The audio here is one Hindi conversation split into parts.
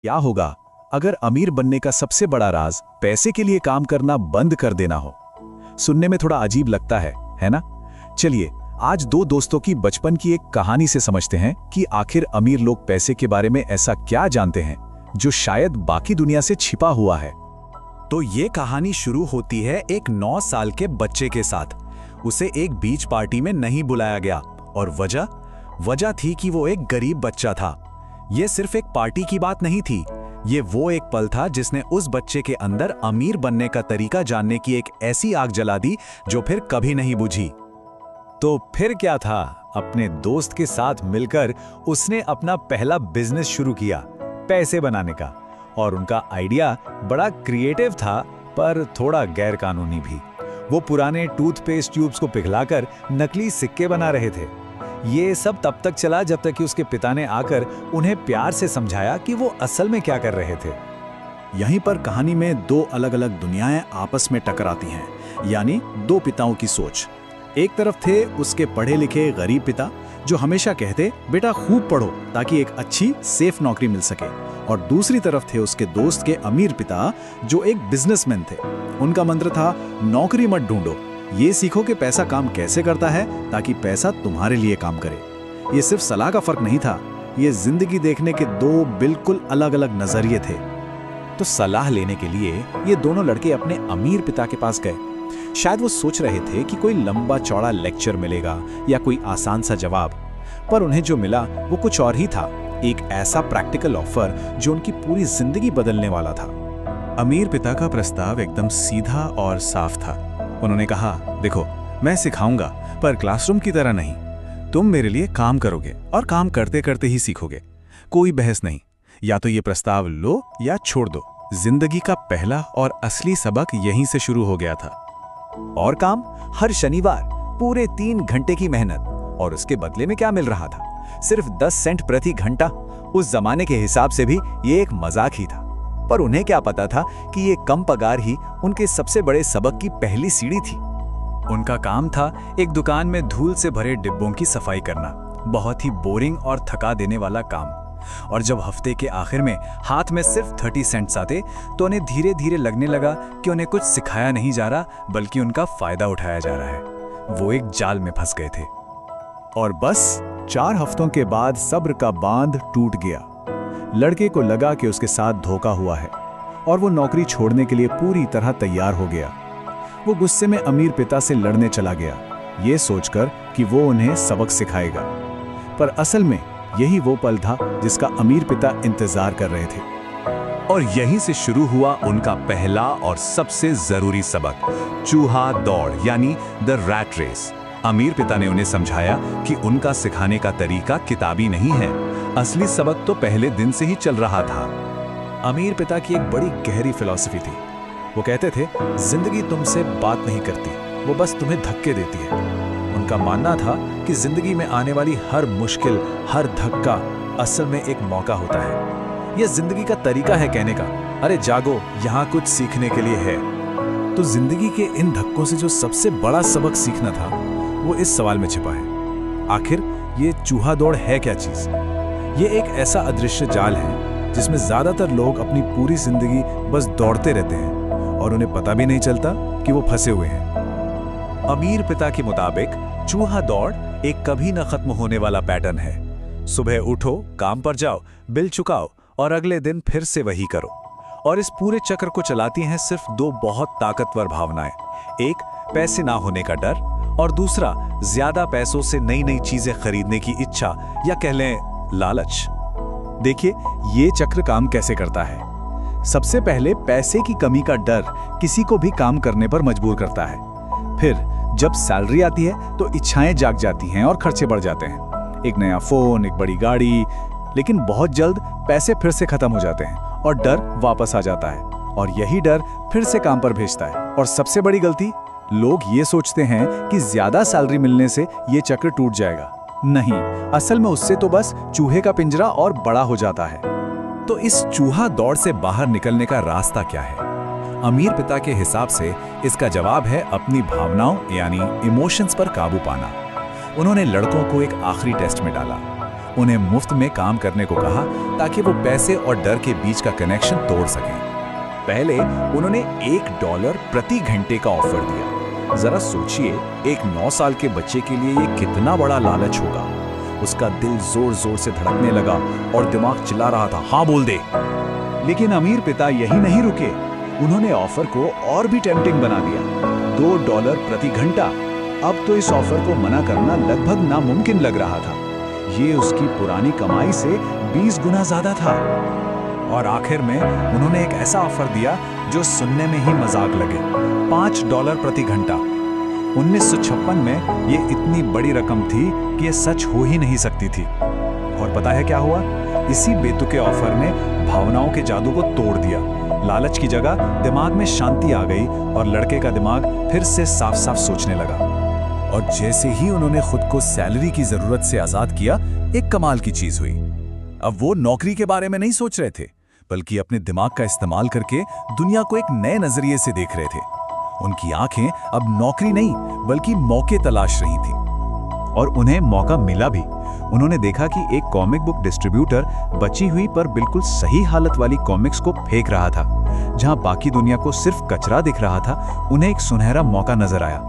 क्या होगा अगर अमीर बनने का सबसे बड़ा राज पैसे के लिए काम करना बंद कर देना हो? सुनने में थोड़ा अजीब लगता है ना? चलिए आज दो दोस्तों की बचपन की एक कहानी से समझते हैं कि आखिर अमीर लोग पैसे के बारे में ऐसा क्या जानते हैं जो शायद बाकी दुनिया से छिपा हुआ है। तो ये कहानी शुरू होती है एक 9 साल के बच्चे के साथ। उसे एक बीच पार्टी में नहीं बुलाया गया और वजह थी कि वो एक गरीब बच्चा था। ये सिर्फ एक पार्टी की बात नहीं थी, ये वो एक पल था जिसने उस बच्चे के अंदर अमीर बनने का तरीका जानने की एक ऐसी आग जला दी जो फिर कभी नहीं बुझी। तो फिर क्या था? अपने दोस्त के साथ मिलकर उसने अपना पहला बिजनेस शुरू किया, पैसे बनाने का। और उनका आइडिया बड़ा क्रिएटिव था पर थोड़ा गैर कानूनी भी। वो पुराने टूथपेस्ट ट्यूब्स को पिघलाकर नकली सिक्के बना रहे थे। ये सब तब तक चला जब तक कि उसके पिता ने आकर उन्हें प्यार से समझाया कि वो असल में क्या कर रहे थे। यहीं पर कहानी में दो अलग अलग दुनियाएं आपस में टकराती हैं, यानी दो पिताओं की सोच। एक तरफ थे उसके पढ़े लिखे गरीब पिता जो हमेशा कहते बेटा खूब पढ़ो ताकि एक अच्छी सेफ नौकरी मिल सके, और दूसरी तरफ थे उसके दोस्त के अमीर पिता जो एक बिजनेसमैन थे। उनका मंत्र था नौकरी मत ढूंढो, ये सीखो कि पैसा काम कैसे करता है ताकि पैसा तुम्हारे लिए काम करे। ये सिर्फ सलाह का फर्क नहीं था, ये जिंदगी देखने के दो बिल्कुल अलग अलग नजरिए थे। तो सलाह लेने के लिए ये दोनों लड़के अपने अमीर पिता के पास गए। शायद वो सोच रहे थे कि कोई लंबा चौड़ा लेक्चर मिलेगा या कोई आसान सा जवाब, पर उन्हें जो मिला वो कुछ और ही था। एक ऐसा प्रैक्टिकल ऑफर जो उनकी पूरी जिंदगी बदलने वाला था। अमीर पिता का प्रस्ताव एकदम सीधा और साफ था। उन्होंने कहा, देखो मैं सिखाऊंगा पर क्लासरूम की तरह नहीं। तुम मेरे लिए काम करोगे और काम करते करते ही सीखोगे, कोई बहस नहीं। या तो ये प्रस्ताव लो या छोड़ दो। जिंदगी का पहला और असली सबक यहीं से शुरू हो गया था। और काम? हर शनिवार पूरे 3 घंटे की मेहनत, और उसके बदले में क्या मिल रहा था? सिर्फ 10 सेंट प्रति घंटा। उस जमाने के हिसाब से भी ये एक मजाक ही था, पर उन्हें क्या पता था कि ये कम पगार ही उनके सबसे बड़े सबक की पहली सीढ़ी थी। उनका काम था एक दुकान में धूल से भरे डिब्बों की सफाई करना, बहुत ही बोरिंग और थका देने वाला काम। और जब हफ्ते के आखिर में हाथ में सिर्फ 30 सेंट्स आते तो उन्हें धीरे धीरे लगने लगा कि उन्हें कुछ सिखाया नहीं जा रहा बल्कि उनका फायदा उठाया जा रहा है। वो एक जाल में फंस गए थे। और बस 4 हफ्तों के बाद सब्र का बांध टूट गया। लड़के को लगा कि उसके साथ धोखा हुआ है और वो नौकरी छोड़ने के लिए पूरी तरह तैयार हो गया। वो गुस्से में अमीर पिता से लड़ने चला गया, ये सोचकर कि वो उन्हें सबक सिखाएगा। पर असल में यही वो पल था जिसका अमीर पिता इंतजार कर रहे थे। और यहीं से शुरू हुआ उनका पहला और सबसे जरूरी सबक, चूहा दौड़ यानी द रैट रेस। अमीर पिता ने उन्हें समझाया कि उनका सिखाने का तरीका किताबी नहीं है, असली सबक तो पहले दिन से ही चल रहा था। अमीर पिता की एक बड़ी गहरी फिलॉसफी थी। वो कहते थे जिंदगी तुमसे बात नहीं करती, वो बस तुम्हें धक्के देती है। उनका मानना था कि जिंदगी में आने वाली हर मुश्किल, हर धक्का असल में एक मौका होता है। यह जिंदगी का तरीका है कहने का, अरे जागो, यहाँ कुछ सीखने के लिए है। तो जिंदगी के इन धक्कों से जो सबसे बड़ा सबक सीखना था वो इस सवाल में छिपा है, आखिर ये चूहा दौड़ है क्या चीज? ये एक ऐसा अदृश्य जाल है जिसमें ज्यादातर लोग अपनी पूरी जिंदगी बस दौड़ते रहते हैं और उन्हें पता भी नहीं चलता कि वो फंसे हुए हैं। अमीर पिता के मुताबिक चूहा दौड़ एक कभी न खत्म होने वाला पैटर्न है। सुबह उठो, काम पर जाओ, बिल चुकाओ और अगले दिन फिर से वही करो। और इस पूरे चक्र को चलाती हैं सिर्फ 2 बहुत ताकतवर भावनाएं, एक पैसे ना होने का डर और दूसरा ज्यादा पैसों से नई नई चीजें खरीदने की इच्छा या कह लें लालच। देखिए ये चक्र काम कैसे करता है। सबसे पहले पैसे की कमी का डर किसी को भी काम करने पर मजबूर करता है। फिर जब सैलरी आती है तो इच्छाएं जाग जाती हैं और खर्चे बढ़ जाते हैं, एक नया फोन, एक बड़ी गाड़ी। लेकिन बहुत जल्द पैसे फिर से खत्म हो जाते हैं और डर वापस आ जाता है, और यही डर फिर से काम पर भेजता है। और सबसे बड़ी गलती, लोग ये सोचते हैं कि ज्यादा सैलरी मिलने से ये चक्र टूट जाएगा। नहीं, असल में उससे तो बस चूहे का पिंजरा और बड़ा हो जाता है। तो इस चूहा दौड़ से बाहर निकलने का रास्ता क्या है? अमीर पिता के हिसाब से इसका जवाब है अपनी भावनाओं यानी इमोशंस पर काबू पाना। उन्होंने लड़कों को एक आखिरी टेस्ट में डाला। उन्हें मुफ्त में काम करने को कहा ताकि वो पैसे और डर के बीच का कनेक्शन तोड़ सकें। पहले उन्होंने $1 प्रति घंटे का ऑफर दिया। जरा सोचिए, एक 9 साल के बच्चे के लिए ये कितना बड़ा लालच होगा। उसका दिल जोर जोर से धड़कने लगा और दिमाग चिल्ला रहा था, हाँ बोल दे। लेकिन अमीर पिता यही नहीं रुके। उन्होंने ऑफर को और भी टेम्पटिंग बना दिया, $2 प्रति घंटा। अब तो इस ऑफर को मना करना लगभग नामुमकिन लग रहा था। ये उसकी पुरानी कमाई से 20 गुना ज्यादा था। और आखिर में उन्होंने एक ऐसा ऑफर दिया जो सुनने में ही मजाक लगे, $5 प्रति घंटा। 1956 में ये इतनी बड़ी रकम थी कि ये सच हो ही नहीं सकती थी। और पता है क्या हुआ? इसी बेतुके ऑफर ने भावनाओं के जादू को तोड़ दिया। लालच की जगह दिमाग में शांति आ गई और लड़के का दिमाग फिर से साफ साफ सोचने लगा। और जैसे ही उन्होंने खुद को सैलरी की जरूरत से आजाद किया, एक कमाल की चीज हुई। अब वो नौकरी के बारे में नहीं सोच रहे थे, बल्कि अपने दिमाग का इस्तेमाल करके दुनिया को एक नए नजरिए से देख रहे थे। उनकी आंखें अब नौकरी नहीं बल्कि मौके तलाश रही थी। और उन्हें मौका मिला भी। उन्होंने देखा कि एक कॉमिक बुक डिस्ट्रीब्यूटर बची हुई पर बिल्कुल सही हालत वाली कॉमिक्स को फेंक रहा था। जहां बाकी दुनिया को सिर्फ कचरा दिख रहा था, उन्हें एक सुनहरा मौका नजर आया।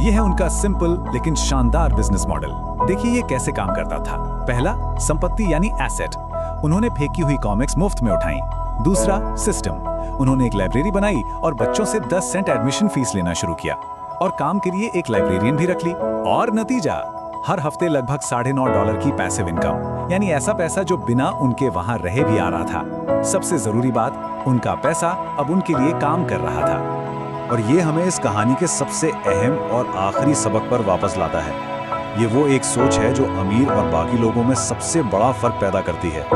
यह है उनका सिंपल लेकिन शानदार बिजनेस मॉडल। देखिए ये कैसे काम करता था। पहला, संपत्ति यानी एसेट। उन्होंने फेंकी हुई कॉमिक्स मुफ्त में उठाई। दूसरा, सिस्टम। उन्होंने एक लाइब्रेरी बनाई और बच्चों से 10 सेंट एडमिशन फीस लेना शुरू किया और काम के लिए एक लाइब्रेरियन भी रख ली। और नतीजा, हर हफ्ते लगभग $9.5 की पैसिव इनकम, यानी ऐसा पैसा जो बिना उनके वहां रहे भी आ रहा था। सबसे जरूरी बात, उनका पैसा अब उनके लिए काम कर रहा था। और ये हमें इस कहानी के सबसे अहम और आखिरी सबक पर वापस लाता है। ये वो एक सोच है जो अमीर और बाकी लोगों में सबसे बड़ा फर्क पैदा करती है।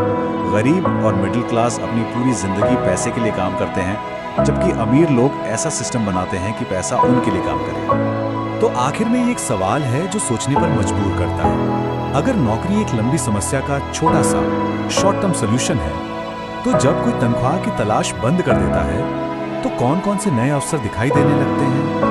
गरीब और मिडिल क्लास अपनी पूरी जिंदगी पैसे के लिए काम करते हैं, जबकि अमीर लोग ऐसा सिस्टम बनाते हैं कि पैसा उनके लिए काम करे। तो आखिर में ये एक सवाल है जो सोचने पर मजबूर करता है। अगर नौकरी एक लंबी समस्या का छोटा सा शॉर्ट टर्म सोल्यूशन है, तो जब कोई तनख्वाह की तलाश बंद कर देता है, तो कौन कौन से नए अवसर दिखाई देने लगते हैं?